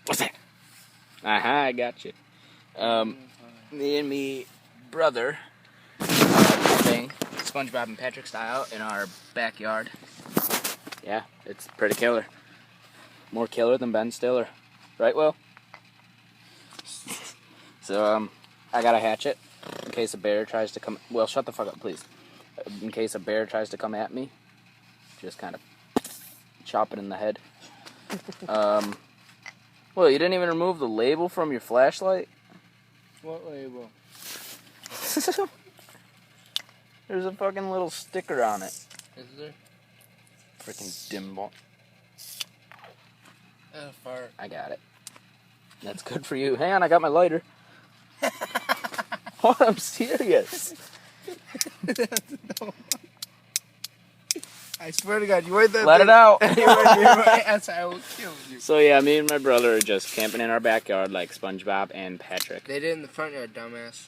What's that? I got you. Me and me brother playing Spongebob and Patrick style in our backyard. Yeah, it's pretty killer. More killer than Ben Stiller. Right, Will? So, I got a hatchet in case a bear tries to come... Well, shut the fuck up, please. In case a bear tries to come at me, just kind of chop it in the head. Well, you didn't even remove the label from your flashlight? What label? There's a fucking little sticker on it. Is there? Freaking dim ball. Fart. I got it. That's good for you. Hang on, I got my lighter. Oh, I'm serious. I swear to God, you weren't that. Let it out. You weren't near my ass, I will kill you. So yeah, me and my brother are just camping in our backyard like SpongeBob and Patrick. They did in the front yard, dumbass.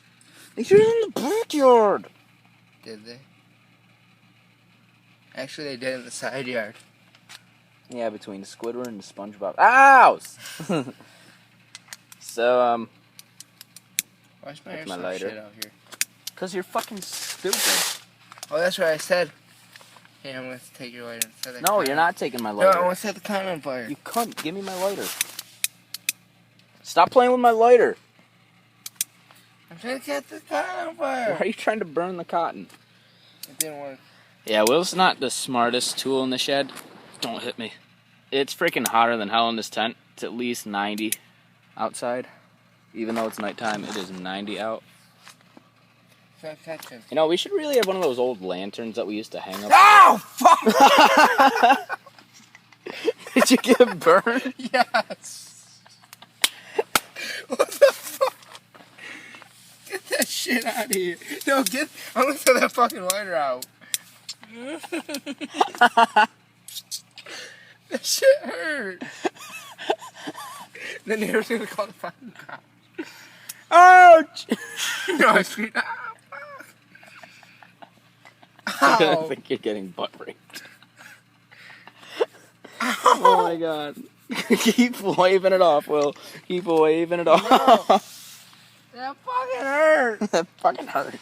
They did it in the backyard. Did they? Actually, they did in the side yard. Yeah, between Squidward and SpongeBob. Ow! So, Why's my that's my airsoft lighter. shit out here? Cause you're fucking stupid. Oh, that's what I said. Hey, I'm going to take your lighter and set the No, con- you're not taking my No, lighter. I want to set the con on fire. You cunt, give me my lighter. Stop playing with my lighter. I'm trying to set the con on Why fire. are you trying to burn the cotton? It didn't work. Yeah, Will's not the smartest tool in the shed. Don't hit me. It's freaking hotter than hell in this tent. It's at least 90 outside. Even though it's nighttime, it is 90 out. Stop catching. You know, we should really have one of those old lanterns that we used to hang up. Oh, fuck! Did you get burned? Yes. What the fuck? Get that shit out of here. No, I'm going to throw that fucking lighter out. That shit hurt. Then they were going to call the fucking cops. Ouch! No, I screamed, ah, fuck. I Ow. think you're getting butt raped. Oh my god. Keep waving it off, Will. Keep waving it off. No. That fucking hurt. That fucking hurt.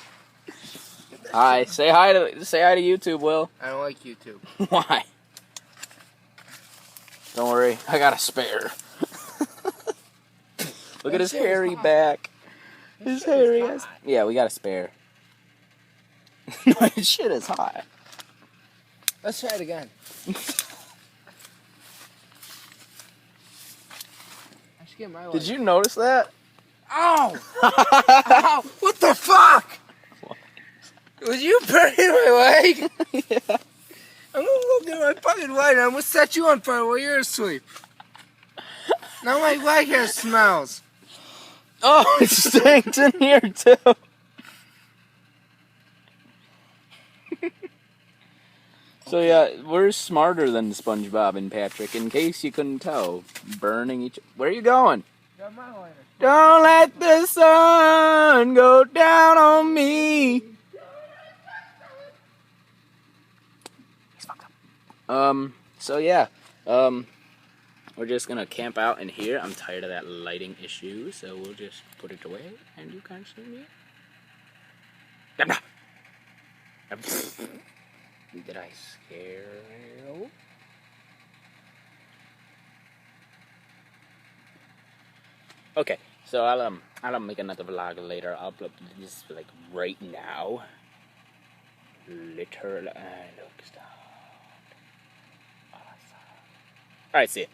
Hi, say hi to YouTube, Will. I don't like YouTube. Why? Don't worry, I got a spare. Look at his shit is hairy hot. back. This His shit is hairy ass. hot. Yeah, we got a spare. No, his shit is hot. Let's try it again. I should get my lighter. Did you notice that? Ow! Ow! What the fuck? Was you burning my leg? Yeah. I'm gonna go get my fucking lighter. I'm gonna set you on fire while you're asleep. Now my leg hair smells. Oh, it stinks in here too. So yeah, we're smarter than SpongeBob and Patrick. In case you couldn't tell, burning each. Where are you going? Got my lighter. Don't let the sun go down on me. So yeah, we're just gonna camp out in here. I'm tired of that lighting issue, so we'll just put it away and you can't see me. Did I scare you? Okay, so I'll make another vlog later. I'll upload this like right now. Literally, look, stop. Awesome. All right, see ya.